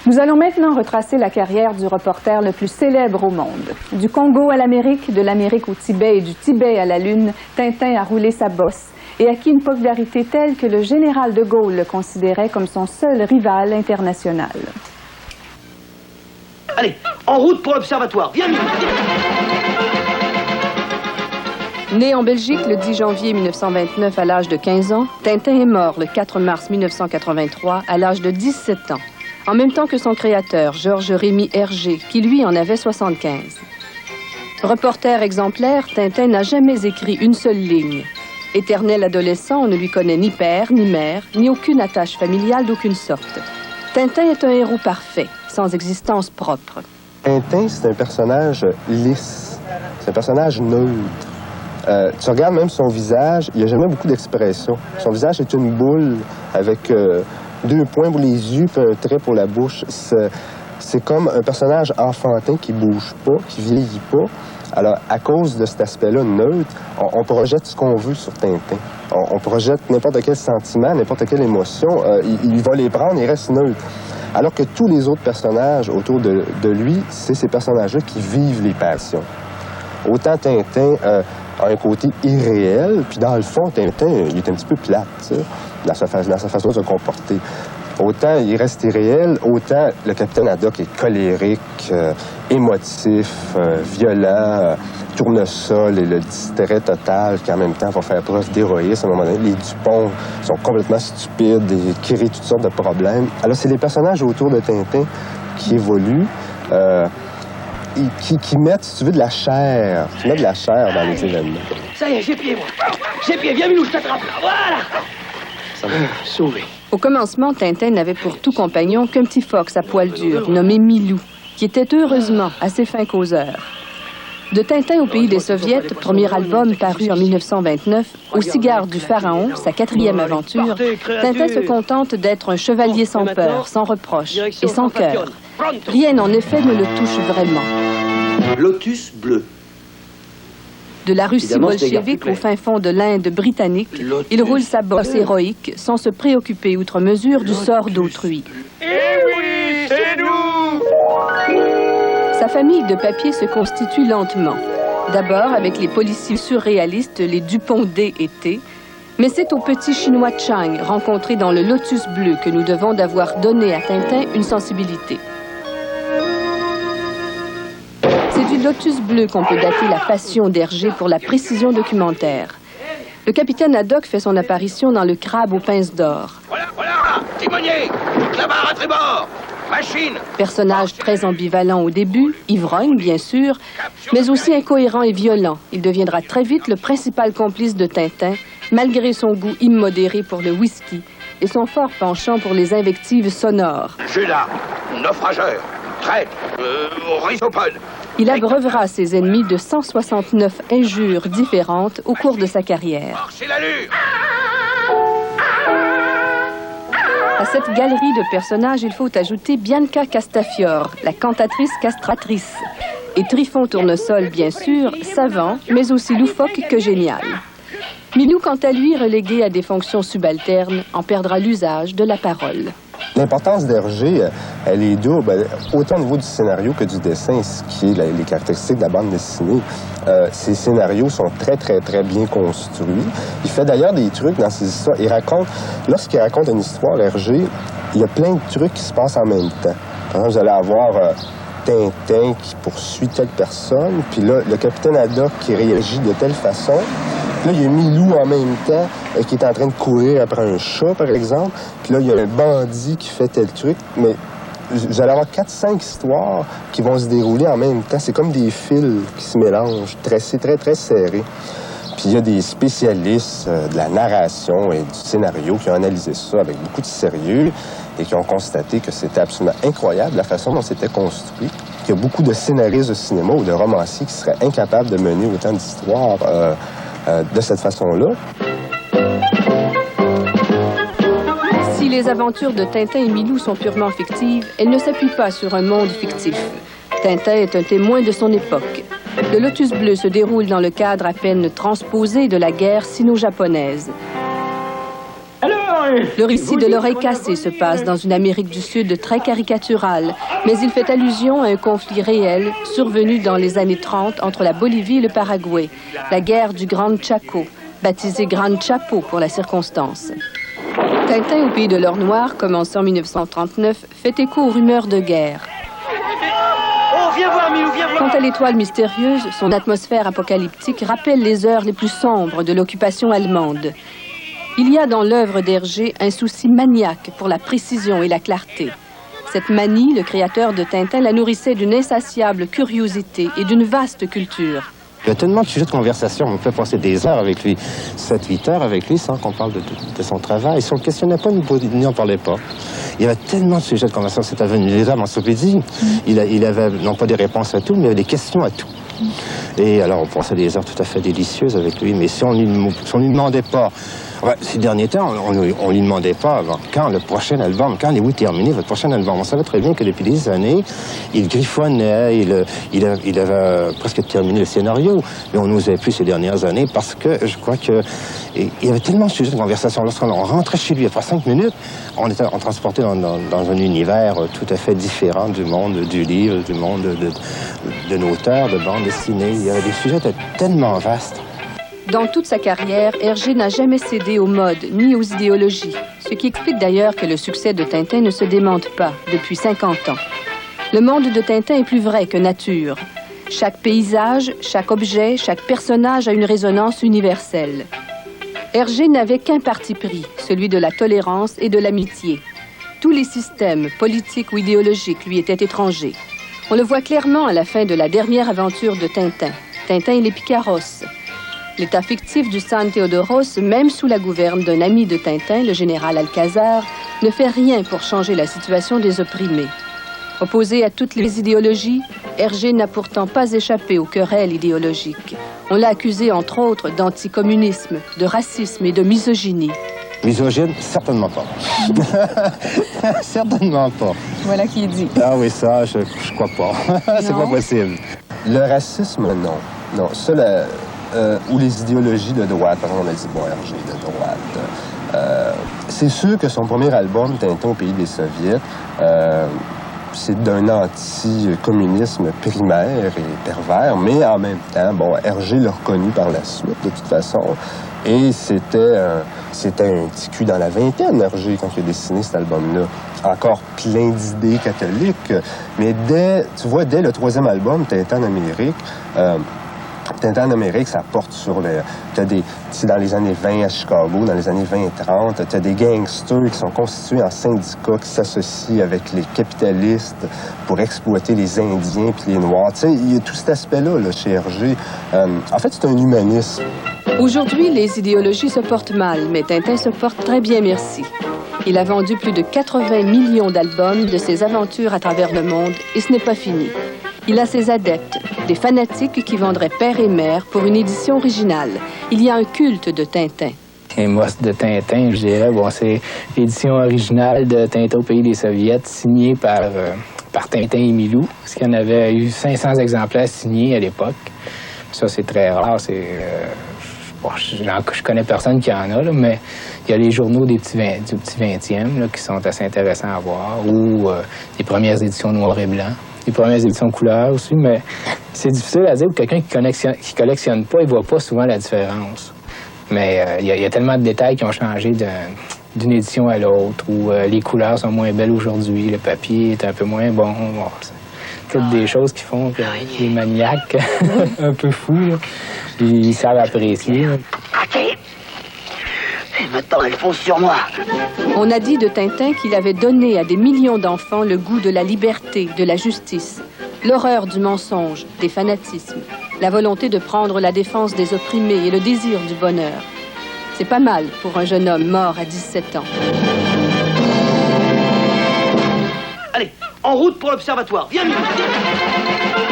Nous allons maintenant retracer la carrière du reporter le plus célèbre au monde. Du Congo à l'Amérique, de l'Amérique au Tibet et du Tibet à la Lune, Tintin a roulé sa bosse et acquis une popularité telle que le général de Gaulle le considérait comme son seul rival international. Allez, en route pour l'observatoire. Viens, Né en Belgique le 10 janvier 1929 à l'âge de 15 ans, Tintin est mort le 4 mars 1983 à l'âge de 17 ans, en même temps que son créateur, Georges Rémy Hergé, qui lui en avait 75. Reporter exemplaire, Tintin n'a jamais écrit une seule ligne. Éternel adolescent, on ne lui connaît ni père, ni mère, ni aucune attache familiale d'aucune sorte. Tintin est un héros parfait, sans existence propre. Tintin, c'est un personnage lisse, c'est un personnage neutre. Tu regardes même son visage, il n'y a jamais beaucoup d'expression. Son visage est une boule avec 2 points pour les yeux puis un trait pour la bouche. C'est comme un personnage enfantin qui bouge pas, qui vieillit pas. Alors, à cause de cet aspect-là neutre, on projette ce qu'on veut sur Tintin. On projette n'importe quel sentiment, n'importe quelle émotion. Il va les prendre, il reste neutre. Alors que tous les autres personnages autour de lui, c'est ces personnages-là qui vivent les passions. Autant Tintin a un côté irréel, puis dans le fond, Tintin, il est un petit peu plate, dans sa façon de se comporter. Autant il reste irréel, autant le capitaine Haddock est colérique, émotif, violent, tournesol et le distrait total qui en même temps va faire preuve d'héroïsme à un moment donné. Les Dupont sont complètement stupides et créent toutes sortes de problèmes. Alors c'est les personnages autour de Tintin qui évoluent. Qui mettent, si tu veux, de la chair. Qui mettent de la chair dans les événements. Ça y est, j'ai pied, moi. J'ai pied, viens, Milou, je t'attrape là. Voilà. Sauvé. Au commencement, Tintin n'avait pour tout compagnon qu'un petit fox à poil dur, nommé Milou, qui était heureusement assez fin causeur. De Tintin au pays des Soviets, premier album paru en 1929, Au cigare du pharaon, sa 4e aventure, Tintin se contente d'être un chevalier sans peur, sans reproche et sans cœur. Rien, en effet, ne le touche vraiment. Lotus bleu. De la Russie bolchevique au fin fond de l'Inde britannique, il roule sa bosse héroïque sans se préoccuper outre mesure du sort d'autrui. Eh oui, c'est nous! Sa famille de papier se constitue lentement. D'abord avec les policiers surréalistes, les Dupont D et T, mais c'est au petit chinois Chang, rencontré dans le Lotus bleu, que nous devons d'avoir donné à Tintin une sensibilité. C'est du Lotus bleu qu'on peut dater la passion d'Hergé pour la précision documentaire. Le capitaine Haddock fait son apparition dans Le Crabe aux pinces d'or. Voilà, timonier, là-bas à tribord, machine. Personnage très ambivalent au début, ivrogne bien sûr, mais aussi incohérent et violent. Il deviendra très vite le principal complice de Tintin, malgré son goût immodéré pour le whisky et son fort penchant pour les invectives sonores. Judas, naufrageur, traître, rhizopode. Il abreuvera ses ennemis de 169 injures différentes au cours de sa carrière. Marchez l'allure. À cette galerie de personnages, il faut ajouter Bianca Castafiore, la cantatrice castratrice, et Trifon Tournesol, bien sûr, savant, mais aussi loufoque que génial. Milou, quant à lui, relégué à des fonctions subalternes, en perdra l'usage de la parole. L'importance d'Hergé, elle est double, autant au niveau du scénario que du dessin, ce qui est les caractéristiques de la bande dessinée. Ces scénarios sont très, très, très bien construits. Il fait d'ailleurs des trucs dans ses histoires. Lorsqu'il raconte une histoire, Hergé, il y a plein de trucs qui se passent en même temps. Par exemple, vous allez avoir Tintin qui poursuit telle personne, puis là, le capitaine Haddock qui réagit de telle façon. Là, il y a Milou en même temps qui est en train de courir après un chat, par exemple. Puis là, il y a un bandit qui fait tel truc. Mais vous allez avoir 4-5 histoires qui vont se dérouler en même temps. C'est comme des fils qui se mélangent. C'est très, très serré. Puis il y a des spécialistes de la narration et du scénario qui ont analysé ça avec beaucoup de sérieux et qui ont constaté que c'était absolument incroyable la façon dont c'était construit. Qu'il y a beaucoup de scénaristes de cinéma ou de romanciers qui seraient incapables de mener autant d'histoires de cette façon-là. Si les aventures de Tintin et Milou sont purement fictives, elles ne s'appuient pas sur un monde fictif. Tintin est un témoin de son époque. Le Lotus bleu se déroule dans le cadre à peine transposé de la guerre sino-japonaise. Alors, Le récit de l'oreille cassée se passe dans une Amérique du Sud très caricaturale, mais il fait allusion à un conflit réel survenu dans les années 30 entre la Bolivie et le Paraguay, la guerre du Grand Chaco, baptisée Grand Chapo pour la circonstance. Tintin au pays de l'or noir, commencé en 1939, fait écho aux rumeurs de guerre. Oh, viens voir, Milou, viens voir. Quant à l'étoile mystérieuse, son atmosphère apocalyptique rappelle les heures les plus sombres de l'occupation allemande. Il y a dans l'œuvre d'Hergé un souci maniaque pour la précision et la clarté. Cette manie, le créateur de Tintin la nourrissait d'une insatiable curiosité et d'une vaste culture. Il y a tellement de sujets de conversation, on peut passer des heures avec lui, 7-8 heures avec lui sans qu'on parle de son travail. Si on ne le questionnait pas, ni on parlait pas. Il y avait tellement de sujets de conversation, c'était venu les hommes encyclopédie. Il avait non pas des réponses à tout, mais des questions à tout. Et alors on passait des heures tout à fait délicieuses avec lui, mais si on lui demandait pas, ces derniers temps, on lui demandait pas quand le prochain album, quand allez-vous terminer votre prochain album. On savait très bien que depuis des années, il griffonnait, il avait presque terminé le scénario, mais on n'osait plus ces dernières années parce que je crois que il y avait tellement de sujets de conversation. Lorsqu'on rentrait chez lui après 5 minutes, on transportait dans un univers tout à fait différent du monde du livre, du monde de l'auteur, de bande dessinée. Il y avait des sujets tellement vastes. Dans toute sa carrière, Hergé n'a jamais cédé aux modes ni aux idéologies, ce qui explique d'ailleurs que le succès de Tintin ne se démente pas depuis 50 ans. Le monde de Tintin est plus vrai que nature. Chaque paysage, chaque objet, chaque personnage a une résonance universelle. Hergé n'avait qu'un parti pris, celui de la tolérance et de l'amitié. Tous les systèmes, politiques ou idéologiques, lui étaient étrangers. On le voit clairement à la fin de la dernière aventure de Tintin, Tintin et les Picaros. L'état fictif du San Theodoros, même sous la gouverne d'un ami de Tintin, le général Alcazar, ne fait rien pour changer la situation des opprimés. Opposé à toutes les idéologies, Hergé n'a pourtant pas échappé aux querelles idéologiques. On l'a accusé, entre autres, d'anticommunisme, de racisme et de misogynie. Misogyne, certainement pas. Certainement pas. Voilà qui est dit. Ah oui, ça, je crois pas. C'est pas possible. Le racisme, non. Non, ça, ou les idéologies de droite. Par exemple, on a dit, bon, Hergé de droite. C'est sûr que son premier album, Tintin au pays des Soviets, c'est d'un anti-communisme primaire et pervers, mais en même temps, bon, Hergé l'a reconnu par la suite, de toute façon. Et c'était un petit cul dans la vingtaine, Hergé, quand il a dessiné cet album-là. Encore plein d'idées catholiques. Mais dès le troisième album, Tintin en Amérique, Tintin en Amérique, ça porte sur c'est dans les années 20 à Chicago, dans les années 20 et 30, t'as des gangsters qui sont constitués en syndicats qui s'associent avec les capitalistes pour exploiter les Indiens puis les Noirs. Tu sais, il y a tout cet aspect-là là, chez Hergé. En fait, c'est un humanisme. Aujourd'hui, les idéologies se portent mal, mais Tintin se porte très bien, merci. Il a vendu plus de 80 millions d'albums de ses aventures à travers le monde, et ce n'est pas fini. Il a ses adeptes, des fanatiques qui vendraient père et mère pour une édition originale. Il y a un culte de Tintin. Un must de Tintin, je dirais, bon, c'est l'édition originale de Tintin au pays des Soviets, signée par Tintin et Milou, parce qu'il y en avait eu 500 exemplaires signés à l'époque. Ça, c'est très rare. Je connais personne qui en a, là, mais il y a les journaux du petit 20e là, qui sont assez intéressants à voir, ou les premières éditions noir et blanc. Les premières éditions couleur aussi, mais c'est difficile à dire pour quelqu'un qui collectionne pas, il voit pas souvent la différence. Mais il y a tellement de détails qui ont changé d'une édition à l'autre, où les couleurs sont moins belles aujourd'hui, le papier est un peu moins bon. Bon, c'est toutes des choses qui font que les maniaques un peu fous, là, ils savent apprécier. OK. Et maintenant, elle fonce sur moi. On a dit de Tintin qu'il avait donné à des millions d'enfants le goût de la liberté, de la justice, l'horreur du mensonge, des fanatismes, la volonté de prendre la défense des opprimés et le désir du bonheur. C'est pas mal pour un jeune homme mort à 17 ans. Allez, en route pour l'observatoire. Viens, Milou, viens.